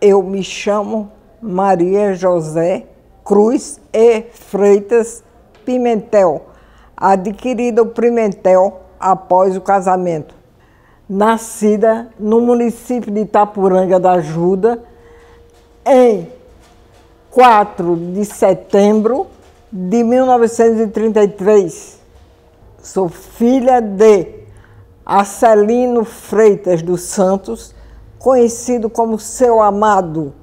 Eu me chamo Maria José Cruz e Freitas Pimentel, adquirido o Pimentel após o casamento. Nascida no município de Itapuranga da Ajuda, em 4 de setembro de 1933. Sou filha de Arcelino Freitas dos Santos, conhecido como Seu Amado,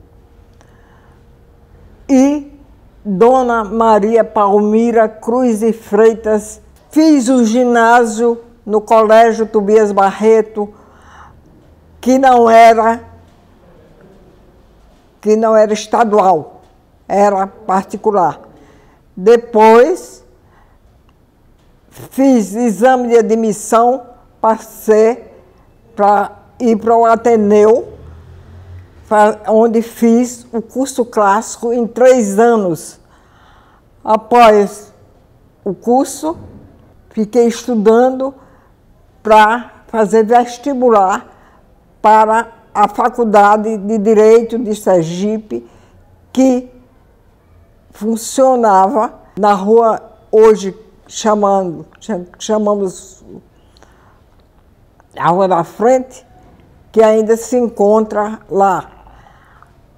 e Dona Maria Palmira Cruz e Freitas. Fiz o ginásio no Colégio Tobias Barreto, que não era estadual, era particular. Depois, fiz exame de admissão, passei para ir para o Ateneu, onde fiz o curso clássico em 3 anos. Após o curso, fiquei estudando para fazer vestibular para a Faculdade de Direito de Sergipe, que funcionava na rua, hoje chamamos a Rua da Frente, que ainda se encontra lá,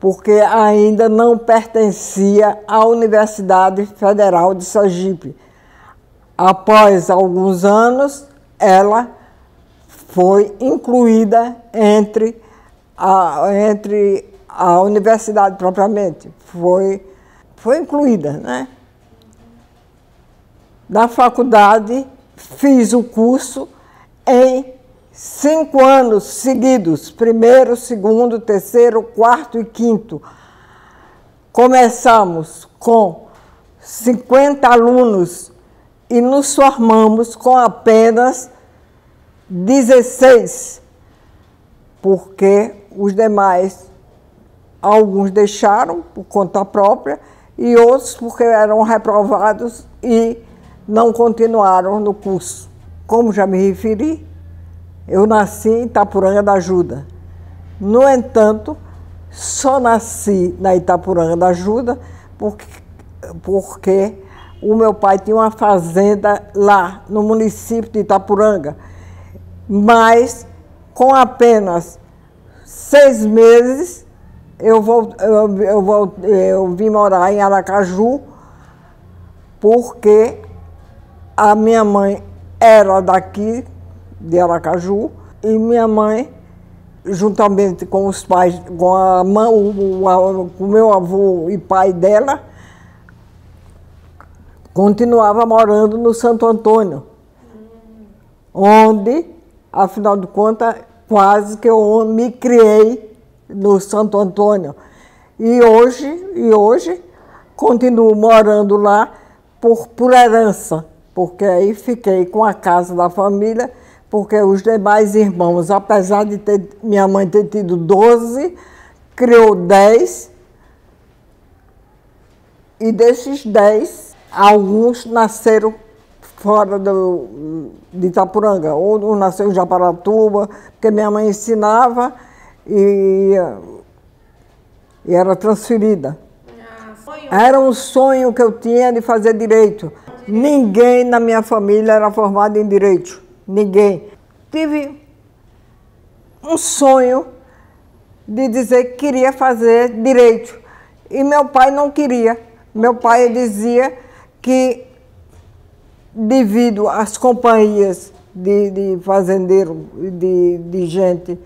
porque ainda não pertencia à Universidade Federal de Sergipe. Após alguns anos, ela foi incluída entre a universidade propriamente. Foi incluída, né? Na faculdade, fiz o curso em 5 anos seguidos, 1º, 2º, 3º, 4º e 5º. Começamos com 50 alunos e nos formamos com apenas 16, porque os demais, alguns deixaram por conta própria e outros porque eram reprovados e não continuaram no curso. Como já me referi, eu nasci em Itapuranga da Ajuda. No entanto, só nasci na Itapuranga da Ajuda porque o meu pai tinha uma fazenda lá no município de Itapuranga, mas com apenas 6 meses eu vim morar em Aracaju, porque a minha mãe era daqui, de Aracaju, e minha mãe, juntamente com os pais, com o meu avô e pai dela, continuava morando no Santo Antônio, onde, afinal de contas, quase que eu me criei no Santo Antônio. E hoje continuo morando lá por herança, porque aí fiquei com a casa da família, porque os demais irmãos, apesar de minha mãe ter tido 12, criou 10, e desses 10, alguns nasceram fora de Itapuranga, ou nasceu em Japaratuba, porque minha mãe ensinava e era transferida. Era um sonho que eu tinha de fazer direito. Ninguém na minha família era formado em direito. Ninguém. Tive um sonho de dizer que queria fazer direito. E meu pai não queria. Meu pai dizia que, devido às companhias de fazendeiro, de gente,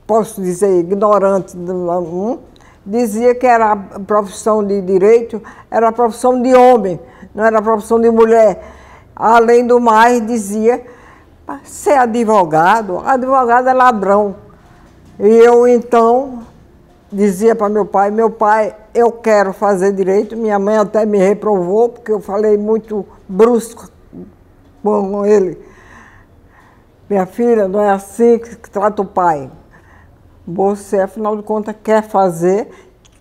posso dizer, ignorante, dizia que era a profissão de direito, era a profissão de homem, não era a profissão de mulher. Além do mais, dizia, ser advogado é ladrão. E eu, então, dizia para meu pai, eu quero fazer direito. Minha mãe até me reprovou, porque eu falei muito brusco com ele. Minha filha, não é assim que trata o pai. Você, afinal de contas, quer fazer.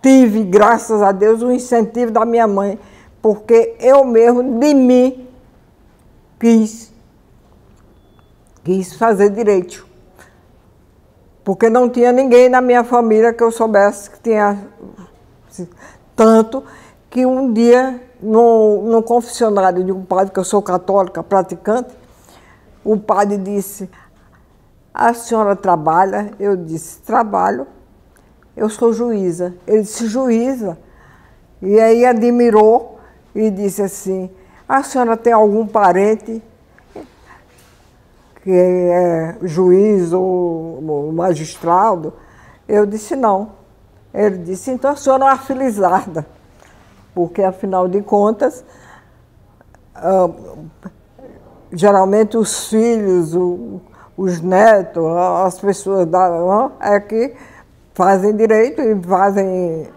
Tive, graças a Deus, o incentivo da minha mãe, porque eu mesmo, de mim, quis fazer direito. porque não tinha ninguém na minha família que eu soubesse que tinha tanto, que um dia, no confessionário de um padre, que eu sou católica, praticante, o padre disse: a senhora trabalha? Eu disse: trabalho, eu sou juíza. Ele disse: juíza? E aí admirou e disse assim: a senhora tem algum parente que é juiz ou magistrado? Eu disse: não. Ele disse: então a senhora é uma felizarda, porque afinal de contas, geralmente os filhos, os netos, as pessoas é que fazem direito e fazem,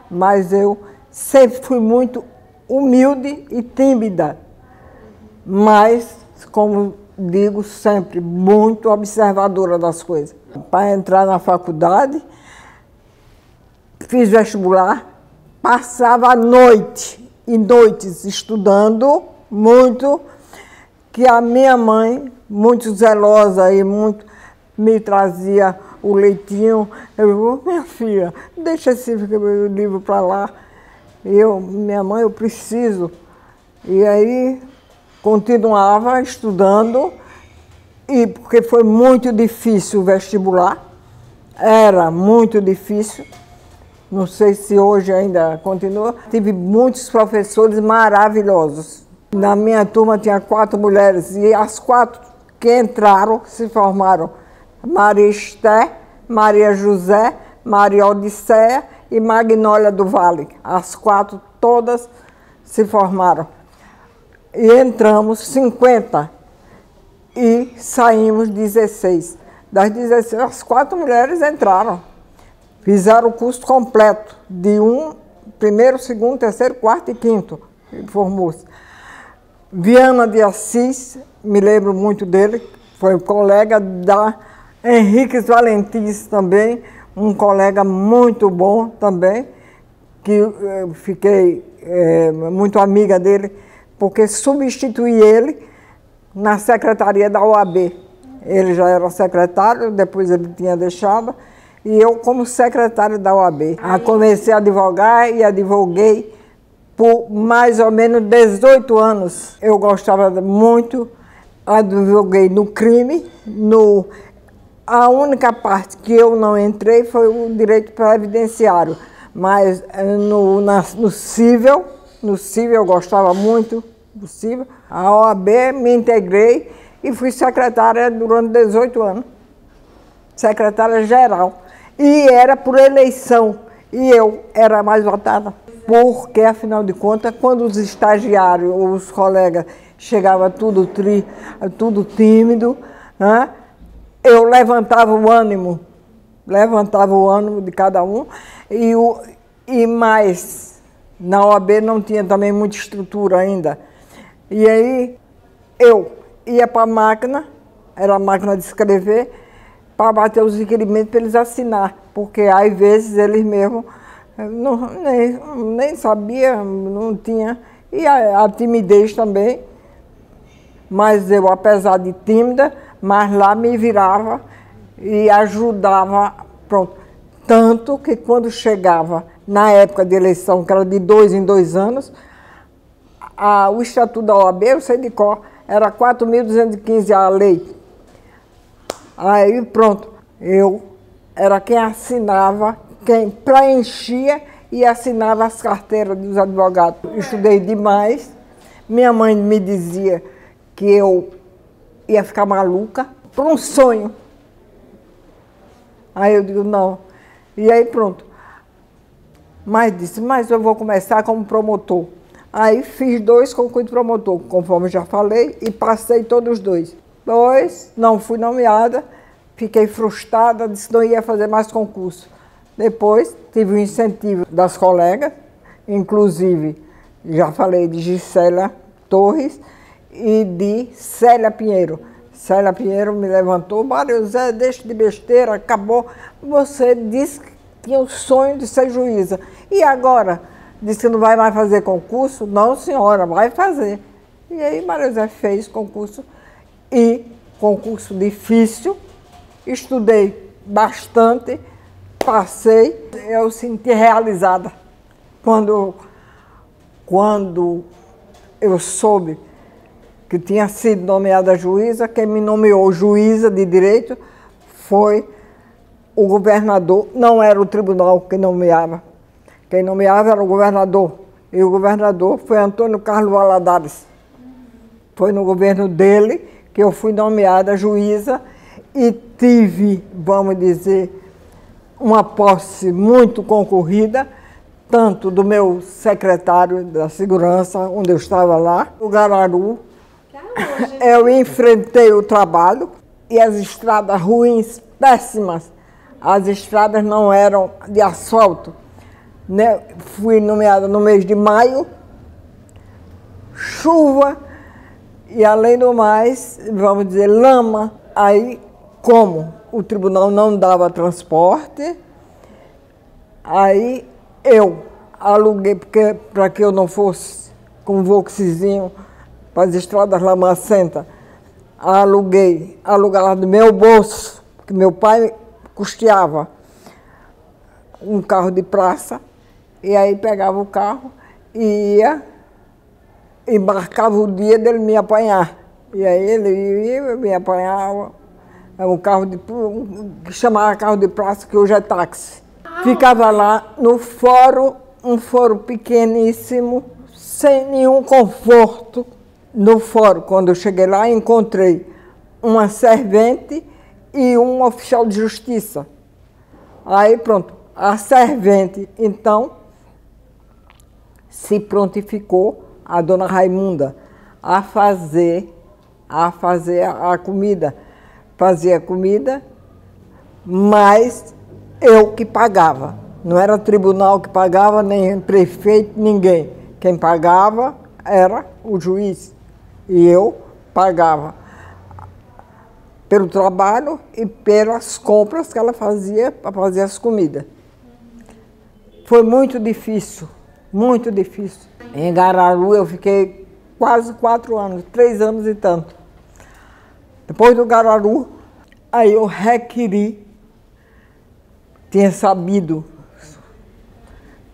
mas eu sempre fui muito humilde e tímida, mas, como digo sempre, muito observadora das coisas. Para entrar na faculdade, fiz vestibular, passava a noite e noites estudando muito, que a minha mãe, muito zelosa e muito, me trazia o leitinho. Eu digo: minha filha, deixa esse livro para lá. Minha mãe, eu preciso. E aí continuava estudando, e porque foi muito difícil o vestibular, era muito difícil. Não sei se hoje ainda continua. Tive muitos professores maravilhosos. Na minha turma tinha 4 mulheres, e as 4 que entraram se formaram: Maria Esté, Maria José, Maria Odisseia e Magnólia do Vale. As 4 todas se formaram. E entramos 50 e saímos 16. Das 16, as 4 mulheres entraram. Fizeram o curso completo, de primeiro, segundo, terceiro, quarto e quinto, formou-se. Viana de Assis, me lembro muito dele, foi colega da Henriques Valentins também, um colega muito bom também, que eu fiquei muito amiga dele, porque substituí ele na secretaria da OAB. Ele já era secretário, depois ele tinha deixado, e eu como secretário da OAB. Comecei a advogar e advoguei por mais ou menos 18 anos. Eu gostava muito, advoguei no crime, a única parte que eu não entrei foi o direito previdenciário, mas no cível eu gostava muito do cível. A OAB me integrei e fui secretária durante 18 anos, secretária geral. E era por eleição, e eu era mais votada. Porque, afinal de contas, quando os estagiários ou os colegas chegavam tudo tímido, né, eu levantava o ânimo de cada um, e mais, na OAB não tinha também muita estrutura ainda. E aí eu ia para a máquina, era a máquina de escrever, para bater os requerimentos para eles assinar, porque às vezes eles mesmos nem sabiam, não tinha, e a timidez também, mas eu, apesar de tímida, mas lá me virava e ajudava, pronto. Tanto que quando chegava na época de eleição, que era de 2 em 2 anos, o Estatuto da OAB, eu sei de cor, era 4.215 a lei. Aí pronto, eu era quem assinava, quem preenchia e assinava as carteiras dos advogados. Estudei demais, minha mãe me dizia que eu ia ficar maluca por um sonho. Aí eu digo: não. E aí pronto. Mas eu vou começar como promotor. Aí fiz 2 concursos de promotor, conforme eu já falei, e passei todos os 2. Não fui nomeada, fiquei frustrada, disse que não ia fazer mais concurso. Depois tive o incentivo das colegas, inclusive, já falei de Gisélia Torres e de Célia Pinheiro. Célia Pinheiro me levantou: Mário Zé, deixa de besteira, acabou. Você disse que tinha o sonho de ser juíza. E agora? Disse que não vai mais fazer concurso? Não, senhora, vai fazer. E aí Mário Zé fez concurso, e concurso difícil. Estudei bastante, passei, eu senti realizada. Quando eu soube que tinha sido nomeada juíza, quem me nomeou juíza de direito foi o governador, não era o tribunal que nomeava. Quem nomeava era o governador. E o governador foi Antônio Carlos Valadares. Foi no governo dele que eu fui nomeada juíza e tive, vamos dizer, uma posse muito concorrida, tanto do meu secretário da segurança, onde eu estava lá, no Gararu. Eu enfrentei o trabalho e as estradas ruins, péssimas. As estradas não eram de asfalto. Né? Fui nomeada no mês de maio, chuva e, além do mais, vamos dizer, lama. Aí, como o tribunal não dava transporte, aí eu aluguei, porque para que eu não fosse com um Volkszinho para as estradas lamacentas, alugava do meu bolso, que meu pai custeava um carro de praça, e aí pegava o carro e ia, e marcava o dia dele me apanhar. E aí ele ia, me apanhava, um carro que chamava carro de praça, que hoje é táxi. Ficava lá no fórum, um fórum pequeníssimo, sem nenhum conforto. No fórum, quando eu cheguei lá, encontrei uma servente e um oficial de justiça. Aí pronto, a servente, então, se prontificou, a dona Raimunda, a fazer a comida. Fazia a comida, mas eu que pagava. Não era tribunal que pagava, nem prefeito, ninguém. Quem pagava era o juiz. E eu pagava pelo trabalho e pelas compras que ela fazia para fazer as comidas. Foi muito difícil, muito difícil. Em Gararu eu fiquei quase 4 anos, 3 anos e tanto. Depois do Gararu, aí eu requeri, tinha sabido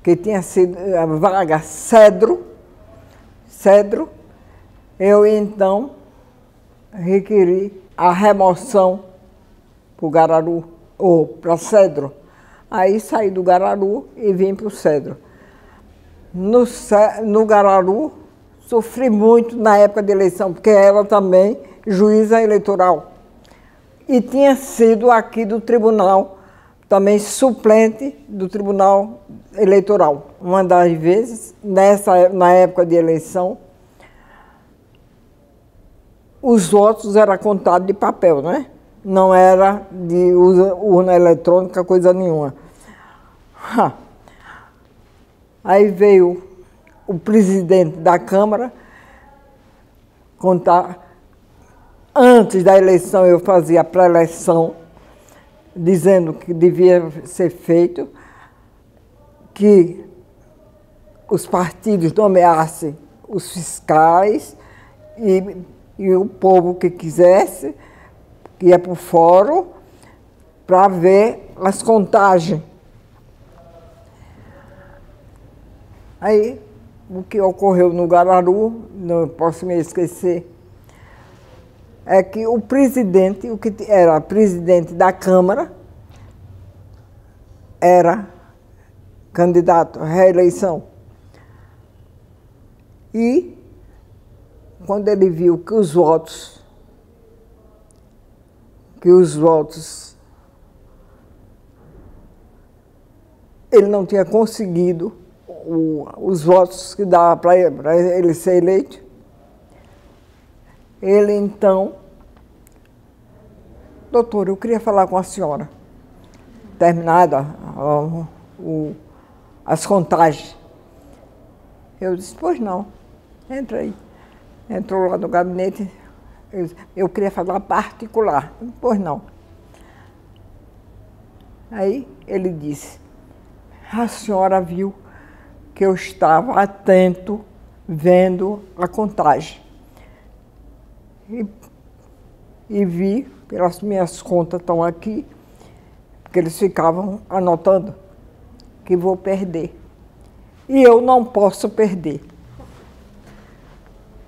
que tinha sido a vaga Cedro, eu então requeri a remoção para o Gararu, ou para Cedro. Aí saí do Gararu e vim para o Cedro. No Gararu, sofri muito na época da eleição, porque ela também juíza eleitoral. E tinha sido aqui do tribunal, também suplente do tribunal eleitoral. Uma das vezes, na época de eleição, os votos eram contados de papel, né? Não era de urna eletrônica, coisa nenhuma. Aí veio o presidente da Câmara contar. Antes da eleição eu fazia a pré-eleição, dizendo que devia ser feito, que os partidos nomeassem os fiscais e o povo que quisesse, que ia para o fórum, para ver as contagens. Aí, o que ocorreu no Gararu, não posso me esquecer, é que o presidente, o que era presidente da Câmara, era candidato à reeleição. E, quando ele viu que os votos ele não tinha conseguido os votos que dava para ele ser eleito, ele então, doutor, eu queria falar com a senhora, terminada as contagens. Eu disse, pois não, entra aí. Entrou lá no gabinete, eu queria falar particular. Pois não. Aí ele disse, a senhora viu que eu estava atento, vendo a contagem. E vi, pelas minhas contas estão aqui, porque eles ficavam anotando que vou perder. E eu não posso perder.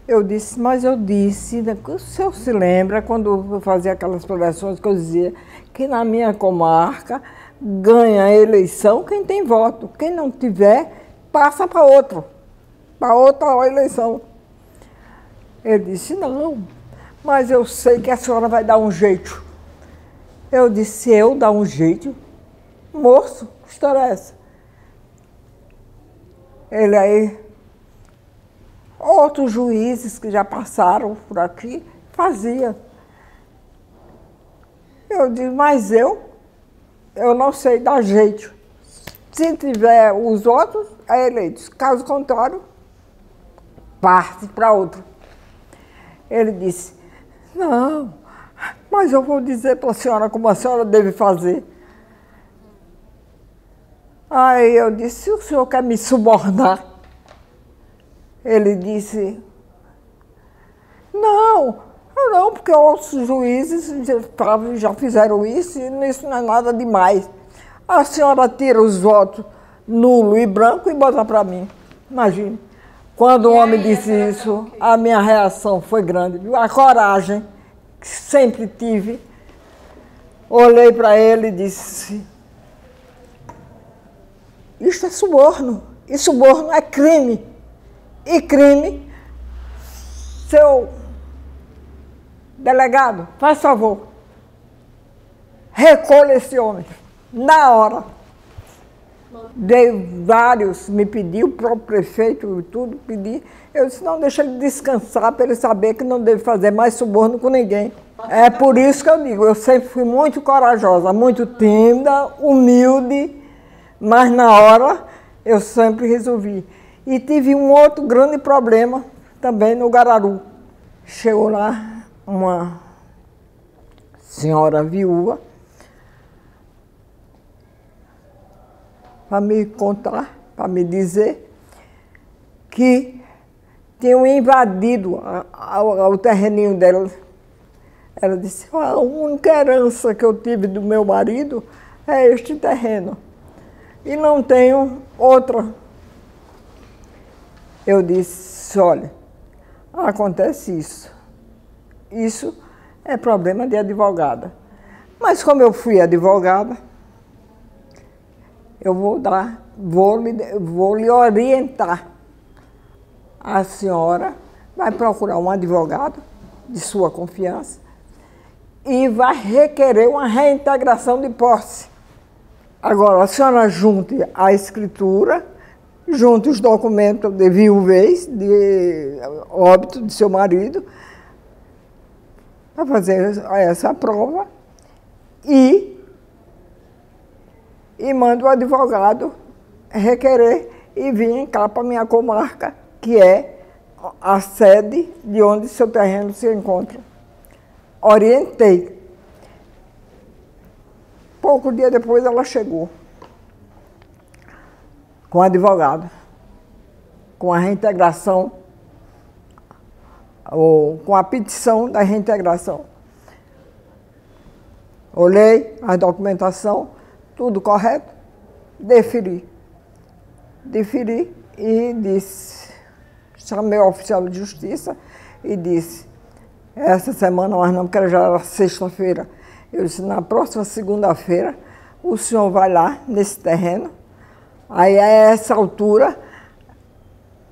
Eu disse, mas eu disse, o senhor se lembra quando eu fazia aquelas pregações que eu dizia que na minha comarca ganha a eleição quem tem voto. Quem não tiver, passa para outra eleição. Ele disse, não, mas eu sei que a senhora vai dar um jeito. Eu disse, eu dar um jeito? Moço, que história é essa? Ele aí, outros juízes que já passaram por aqui, fazia. Eu disse, mas eu não sei dar jeito. Se tiver os outros, é eleito. Caso contrário, parte para outro. Ele disse, não, mas eu vou dizer para a senhora como a senhora deve fazer. Aí eu disse, se o senhor quer me subornar? Ele disse, não, porque outros juízes já fizeram isso e isso não é nada demais. A senhora tira os votos nulo e branco e bota para mim. Imagine. Quando o homem disse isso, a minha reação foi grande. A coragem que sempre tive. Olhei para ele e disse, isto é suborno. E suborno é crime. E crime, seu delegado, faz favor, recolha esse homem. Na hora. Dei vários, me pediu, o próprio prefeito e tudo, pedi. Eu disse, não, deixa ele descansar para ele saber que não deve fazer mais suborno com ninguém. É por isso que eu digo, eu sempre fui muito corajosa, muito tímida, humilde, mas na hora eu sempre resolvi. E tive um outro grande problema também no Gararu. Chegou lá uma senhora viúva para me contar, para me dizer que tinham invadido o terreninho dela. Ela disse, a única herança que eu tive do meu marido é este terreno. E não tenho outra. Eu disse, olha, acontece isso. Isso é problema de advogada. Mas como eu fui advogada, eu vou lhe orientar. A senhora vai procurar um advogado de sua confiança e vai requerer uma reintegração de posse. Agora, a senhora junte a escritura, junte os documentos de viuvez, de óbito de seu marido, para fazer essa prova e manda o advogado requerer e vir cá para a minha comarca, que é a sede de onde seu terreno se encontra. Orientei. Pouco dia depois ela chegou com o advogado, com a reintegração, ou com a petição da reintegração. Olhei a documentação, tudo correto, deferi. Deferi e disse, chamei o oficial de justiça e disse, essa semana, mas não, porque já era sexta-feira. Eu disse, na próxima segunda-feira, o senhor vai lá nesse terreno. Aí, a essa altura,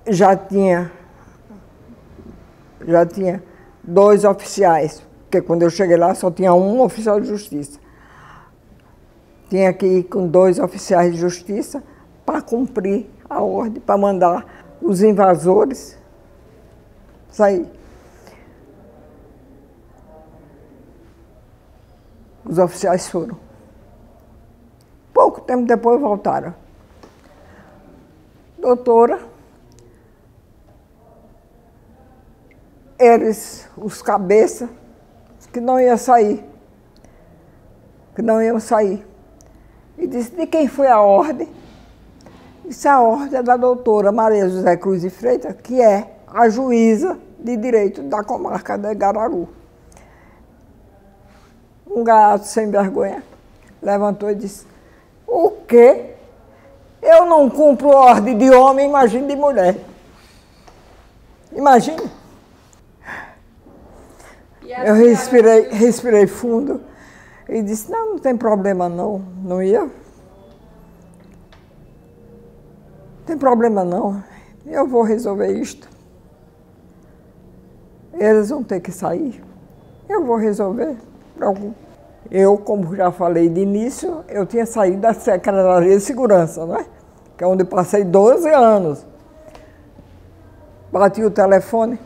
já tinha 2 oficiais, porque quando eu cheguei lá só tinha um oficial de justiça. Tinha que ir com 2 oficiais de justiça para cumprir a ordem, para mandar os invasores sair. Os oficiais foram. Pouco tempo depois voltaram. Doutora, eles, os cabeças, que não iam sair. Que não iam sair. E disse, de quem foi a ordem? Disse, a ordem é da doutora Maria José Cruz de Freitas, que é a juíza de direito da comarca de Gararu. Um gaiato sem vergonha levantou e disse, o quê? Eu não cumpro ordem de homem, imagine de mulher. Imagina. Eu respirei fundo e disse, não tem problema não, não ia. Não tem problema não, eu vou resolver isto. Eles vão ter que sair, eu vou resolver. Eu, como já falei de início, eu tinha saído da Secretaria de Segurança, né? Que é onde eu passei 12 anos. Bati o telefone.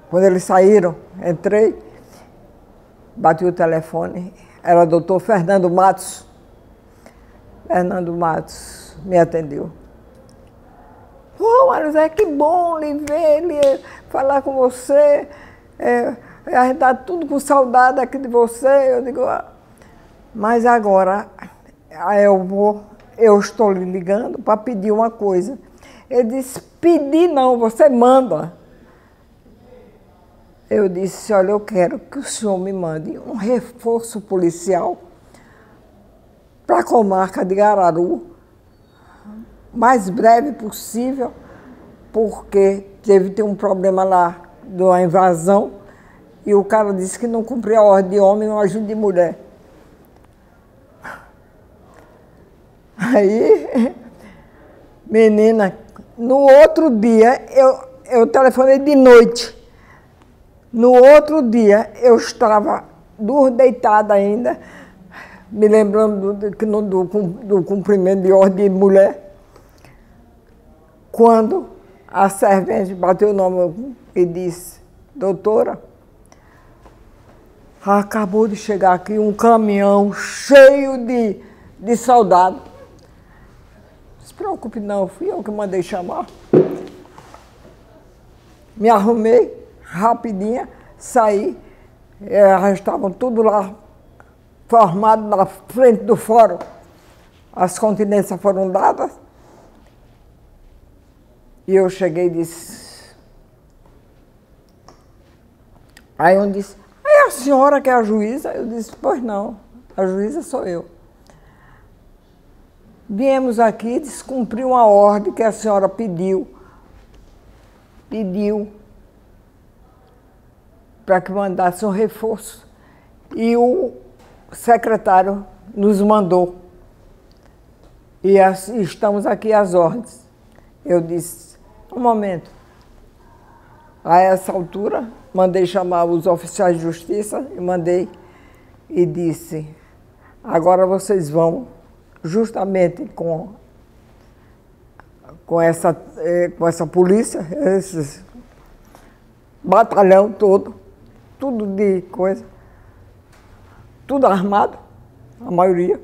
Quando eles saíram, entrei, bati o telefone, era o doutor Fernando Matos. Fernando Matos me atendeu. Maria José, que bom lhe ver, falar com você. A gente está tudo com saudade aqui de você. Eu digo, mas agora eu estou lhe ligando para pedir uma coisa. Ele disse, pedir não, você manda. Eu disse, olha, eu quero que o senhor me mande um reforço policial para a comarca de Gararu, mais breve possível, porque teve um problema lá de uma invasão e o cara disse que não cumpria a ordem de homem, mas de mulher. Aí, menina, no outro dia, eu telefonei de noite. No outro dia, eu estava deitada ainda, me lembrando do cumprimento de ordem de mulher, quando a servente bateu no nome e disse, doutora, acabou de chegar aqui um caminhão cheio de soldados. Não se preocupe não, fui eu que mandei chamar. Me arrumei rapidinho, saí, já estavam tudo lá formados na frente do fórum. As continências foram dadas. E eu cheguei e disse... Aí eu disse, é a senhora que é a juíza? Eu disse, pois não, a juíza sou eu. Viemos aqui descumprir uma ordem que a senhora pediu para que mandasse um reforço. E o secretário nos mandou. E estamos aqui às ordens. Eu disse, um momento. A essa altura, mandei chamar os oficiais de justiça e disse, agora vocês vão justamente com essa polícia, esse batalhão todo, tudo de coisa, tudo armado, a maioria,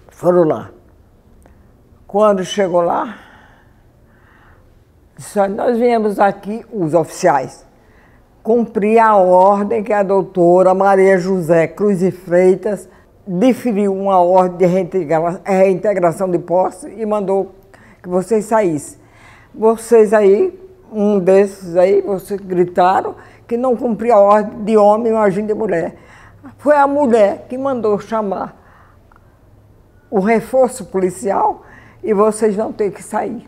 foram lá. Quando chegou lá, disse, nós viemos aqui, os oficiais, cumprir a ordem que a doutora Maria José Cruz e Freitas deferiu uma ordem de reintegração de posse e mandou que vocês saíssem. Vocês aí, um desses aí, vocês gritaram que não cumpria a ordem de homem, imagina de mulher. Foi a mulher que mandou chamar o reforço policial e vocês vão ter que sair.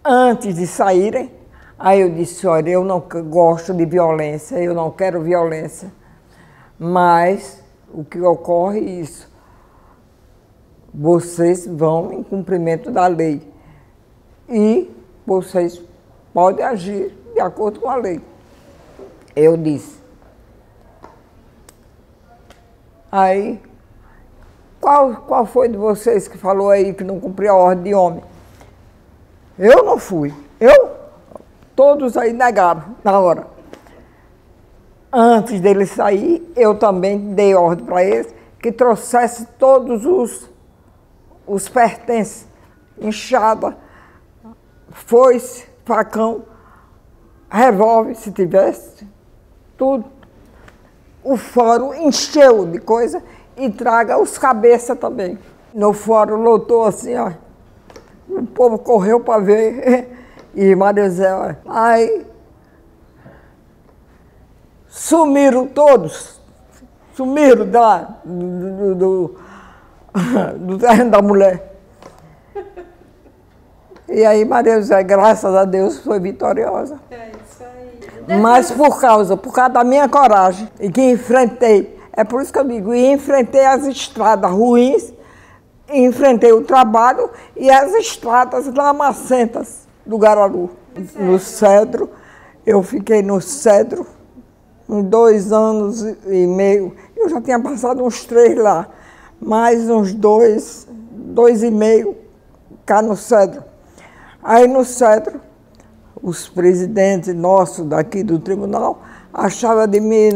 Antes de saírem, aí eu disse, olha, eu não gosto de violência, eu não quero violência, mas o que ocorre é isso. Vocês vão em cumprimento da lei e vocês podem agir de acordo com a lei. Eu disse. Aí, qual foi de vocês que falou aí que não cumpria a ordem de homem? Eu não fui. Todos aí negaram na hora. Antes dele sair, eu também dei ordem para eles que trouxesse todos os pertences, enxada, foice, facão, revólver, se tivesse, tudo. O fórum encheu de coisa e traga os cabeças também. No fórum lotou assim, ó. O povo correu para ver E Maria Zé, aí sumiram todos, sumiram do terreno da mulher. E aí Maria José, graças a Deus, foi vitoriosa. É isso aí. Mas por causa da minha coragem, e que enfrentei, é por isso que eu digo, enfrentei as estradas ruins, enfrentei o trabalho e as estradas lamacentas do Gararu. No Cedro, eu fiquei no Cedro uns 2 anos e meio. Eu já tinha passado uns 3 lá, mais uns 2 e meio cá no Cedro. Aí no Cedro, os presidentes nossos daqui do tribunal achavam de me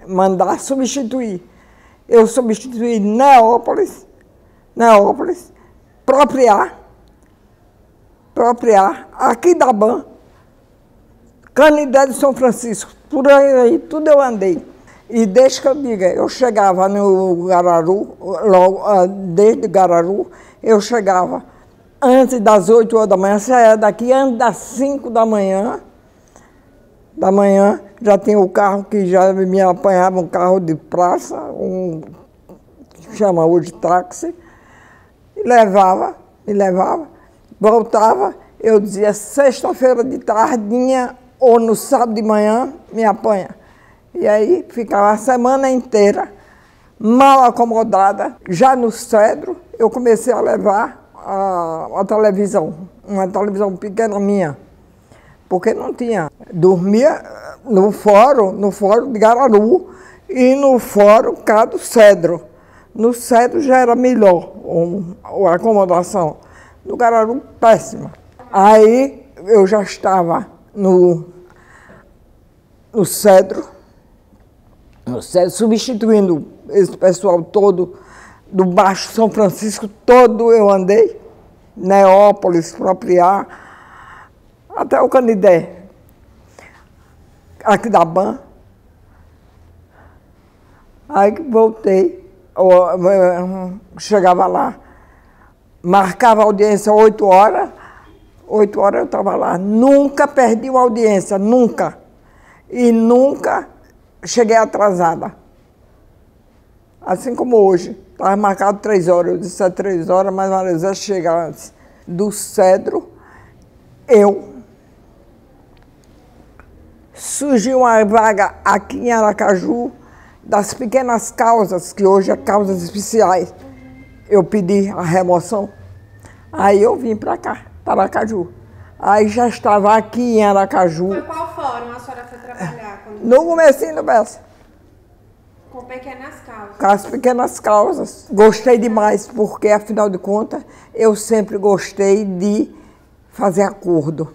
mandar substituir. Eu substituí Neópolis, Propriar, Aquidabã, Canindé de São Francisco, por aí tudo eu andei. E desde que eu diga, eu chegava no Gararu, logo, desde Gararu, eu chegava antes das 8 horas da manhã, saia daqui antes das 5 da manhã, já tinha o carro que já me apanhava, um carro de praça, chama hoje táxi, e me levava, voltava, eu dizia, sexta-feira de tardinha ou no sábado de manhã, me apanha. E aí ficava a semana inteira, mal acomodada. Já no Cedro, eu comecei a levar a televisão, uma televisão pequena minha, porque não tinha. Dormia no fórum de Gararu e no fórum cá do Cedro. No Cedro já era melhor a acomodação. No Gararu, péssima. Aí eu já estava no Cedro, substituindo esse pessoal todo, do Baixo São Francisco, todo eu andei, Neópolis, Propriar, até o Canindé, Aquidabã. Aí voltei, chegava lá, marcava a audiência 8 horas, 8 horas eu estava lá. Nunca perdi uma audiência, nunca. E nunca cheguei atrasada. Assim como hoje. Estava marcado 3 horas. Eu disse 3 horas, mas Maria José chega antes. Do Cedro, surgiu uma vaga aqui em Aracaju, das pequenas causas, que hoje é causas especiais. Eu pedi a remoção. Aí eu vim para cá, para Aracaju. Aí já estava aqui em Aracaju. Foi qual fórum a senhora foi trabalhar? No comecinho do Bessa. Com pequenas causas. Com as pequenas causas. Gostei demais, porque, afinal de contas, eu sempre gostei de fazer acordo.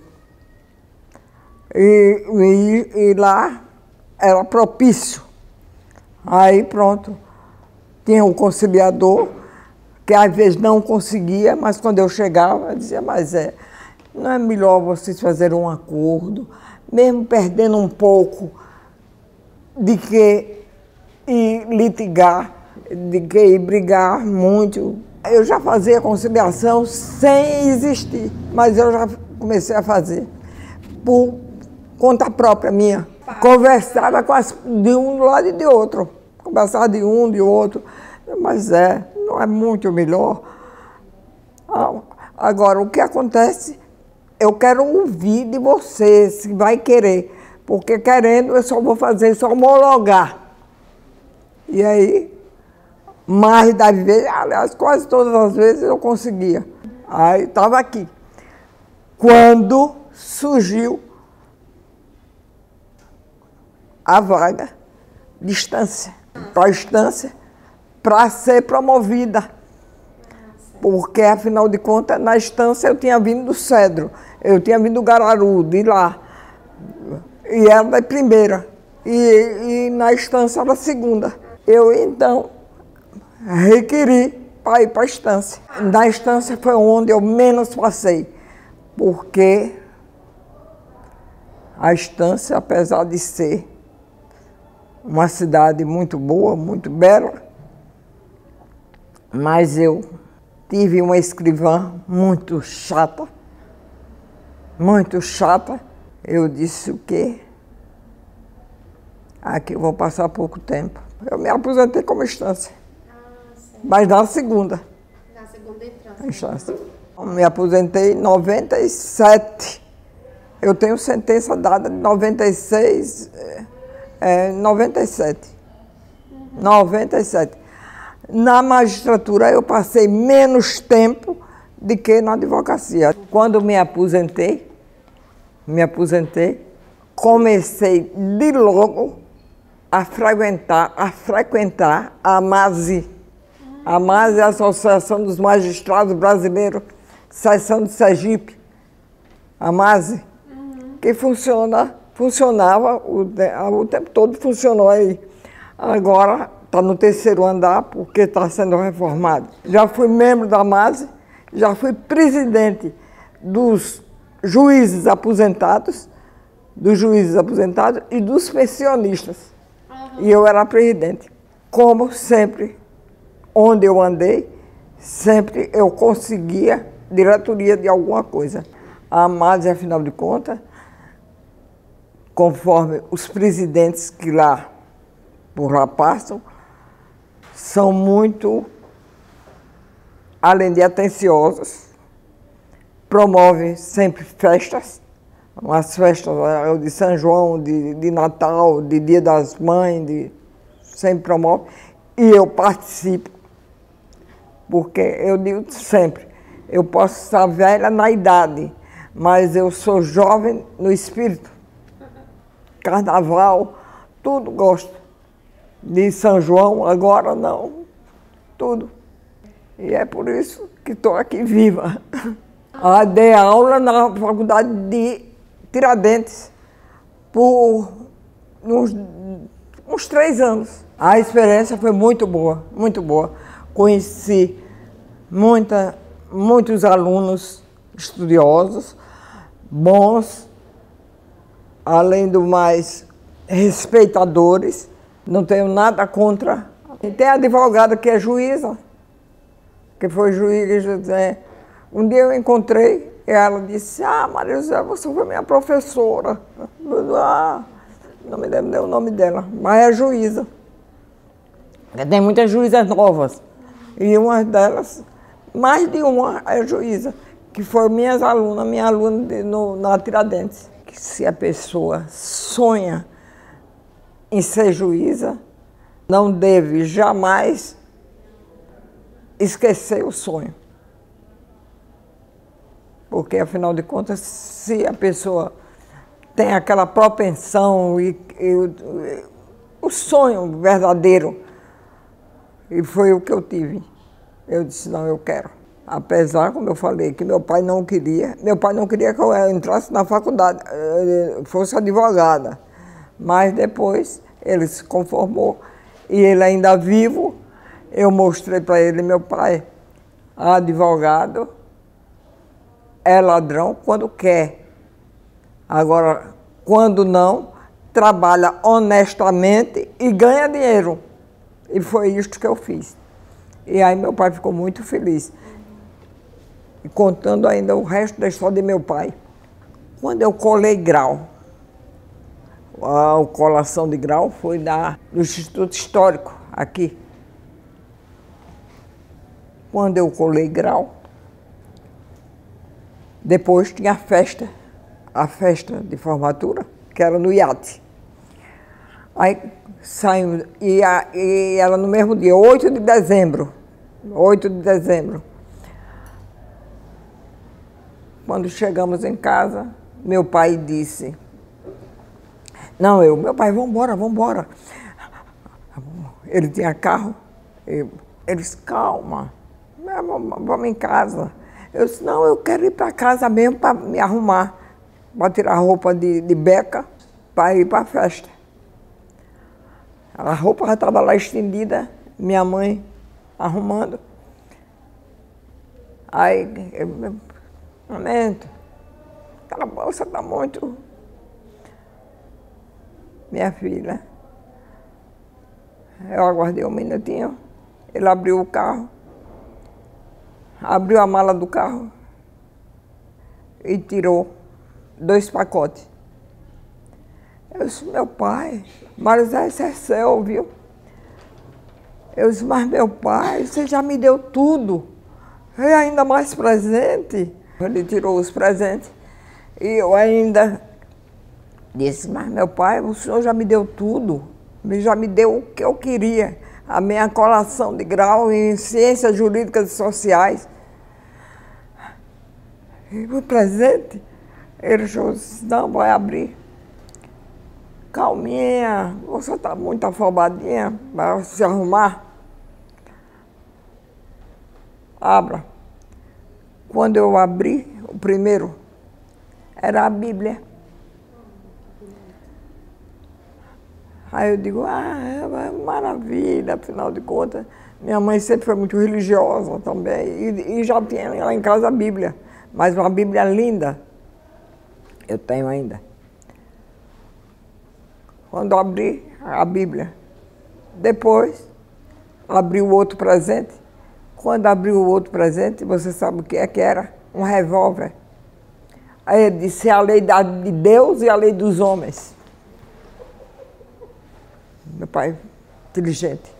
E lá era propício. Aí pronto, tinha um conciliador, que às vezes não conseguia, mas quando eu chegava, eu dizia, mas não é melhor vocês fazerem um acordo, mesmo perdendo um pouco de que ir litigar, de que ir brigar muito. Eu já fazia conciliação sem existir, mas eu já comecei a fazer por conta própria minha. Conversava de um lado e de outro, conversava de um, de outro, mas não é muito melhor. Agora, o que acontece, eu quero ouvir de você, se vai querer, porque querendo eu só vou fazer, só homologar. E aí, mais das vezes, aliás, quase todas as vezes eu conseguia. Aí estava aqui. Quando surgiu a vaga de instância, para ser promovida. Porque, afinal de contas, na instância eu tinha vindo do Cedro, eu tinha vindo do Gararu, de lá, e era da primeira, e na instância era da segunda. Eu, então, requeri para ir para a instância. Na instância foi onde eu menos passei, porque a instância, apesar de ser uma cidade muito boa, muito bela, mas eu tive uma escrivã muito chata, muito chata. Eu disse o quê? Aqui eu vou passar pouco tempo. Eu me aposentei como instância. Mas na segunda. Na segunda entrada. Instância. Eu me aposentei em 97. Eu tenho sentença dada de 96, 97. 97. Na magistratura eu passei menos tempo do que na advocacia. Quando me aposentei, comecei de logo a frequentar a AMASE. A AMASE é a Associação dos Magistrados Brasileiros, seção de Sergipe. A AMASE, que funcionava o tempo todo, funcionou aí. Agora está no 3º andar, porque está sendo reformado. Já fui membro da AMASE, já fui presidente dos juízes aposentados e dos pensionistas. E eu era presidente. Como sempre, onde eu andei, sempre eu conseguia diretoria de alguma coisa. A AMASE, afinal de contas, conforme os presidentes que lá por lá passam, são muito, além de atenciosos, promovem sempre festas, umas festas de São João, de Natal, de Dia das Mães, sempre promove, e eu participo, porque eu digo sempre, eu posso estar velha na idade, mas eu sou jovem no espírito. Carnaval, tudo gosto. De São João, agora não, tudo. E é por isso que estou aqui viva. Dei aula na faculdade de Tiradentes por uns 3 anos. A experiência foi muito boa, muito boa. Conheci muitos alunos estudiosos, bons, além do mais, respeitadores. Não tenho nada contra. E tem a advogada que é juíza, que foi juiz. Um dia eu encontrei e ela disse, Maria José, você foi minha professora. Não me lembro o nome dela, mas é juíza. Tem muitas juízas novas. E uma delas, mais de uma é juíza, que foi minha aluna na Tiradentes. Que se a pessoa sonha em ser juíza, não deve jamais esquecer o sonho. Porque, afinal de contas, se a pessoa tem aquela propensão e o sonho verdadeiro, e foi o que eu tive, eu disse, não, eu quero. Apesar, como eu falei, que meu pai não queria que eu entrasse na faculdade, fosse advogada. Mas depois ele se conformou e ele ainda vivo, eu mostrei para ele, meu pai, advogado, é ladrão quando quer. Agora, quando não, trabalha honestamente e ganha dinheiro. E foi isto que eu fiz. E aí meu pai ficou muito feliz. E contando ainda o resto da história de meu pai. Quando eu colei grau, a colação de grau foi do Instituto Histórico, aqui. Quando eu colei grau, depois tinha a festa de formatura, que era no iate. Aí saímos, e ela no mesmo dia, 8 de dezembro. Quando chegamos em casa, meu pai disse, meu pai, vamos embora. Ele tinha carro, ele disse, calma, vamos em casa. Eu disse, não, eu quero ir para casa mesmo para me arrumar, para tirar a roupa de beca, para ir para a festa. A roupa já estava lá estendida, minha mãe arrumando. Aí, momento, aquela bolsa está muito... Minha filha, eu aguardei um minutinho, ele abriu o carro, abriu a mala do carro e tirou 2 pacotes. Eu disse, meu pai, mas esse é seu, viu? Eu disse, mas meu pai, você já me deu tudo. E ainda mais presente. Ele tirou os presentes e eu ainda disse, mas meu pai, o senhor já me deu tudo. Já me deu o que eu queria. A minha colação de grau em Ciências Jurídicas e Sociais. E o presente, ele disse, não, vai abrir. Calminha, você está muito afobadinha, vai se arrumar. Abra. Quando eu abri, o primeiro, era a Bíblia. Aí eu digo, é maravilha, afinal de contas. Minha mãe sempre foi muito religiosa também, e já tinha lá em casa a Bíblia, mas uma Bíblia linda, eu tenho ainda. Quando eu abri a Bíblia, depois abri o outro presente. Quando abri o outro presente, você sabe o que é que era? Um revólver. Aí ele disse, é a lei de Deus e a lei dos homens. Meu pai, inteligente.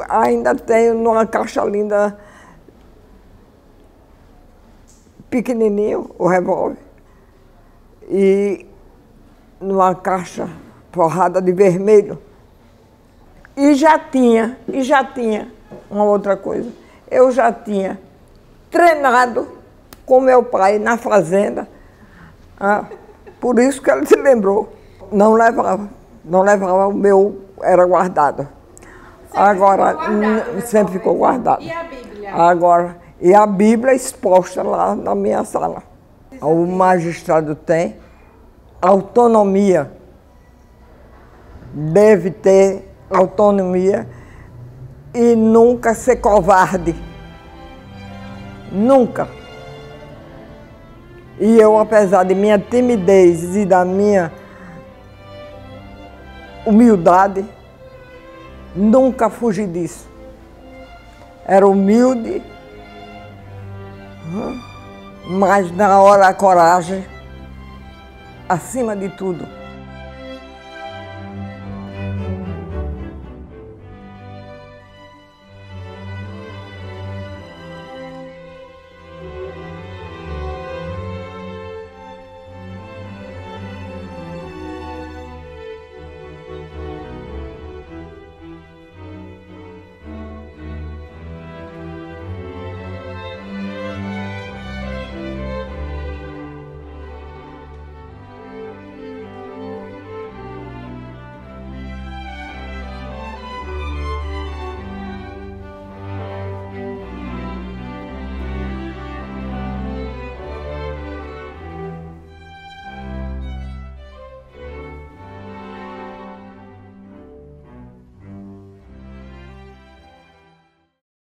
Ainda tenho numa caixa linda, pequenininho, o revólver. E numa caixa forrada de vermelho. E já tinha uma outra coisa. Eu já tinha treinado com meu pai na fazenda. Por isso que ele se lembrou. Não levava, o meu era guardado. Sempre ficou guardado. E a Bíblia? Agora, e a Bíblia exposta lá na minha sala. O magistrado tem autonomia. Deve ter autonomia e nunca ser covarde. Nunca. E eu, apesar de minha timidez e da minha humildade, nunca fugi disso. Era humilde, mas na hora a coragem, acima de tudo.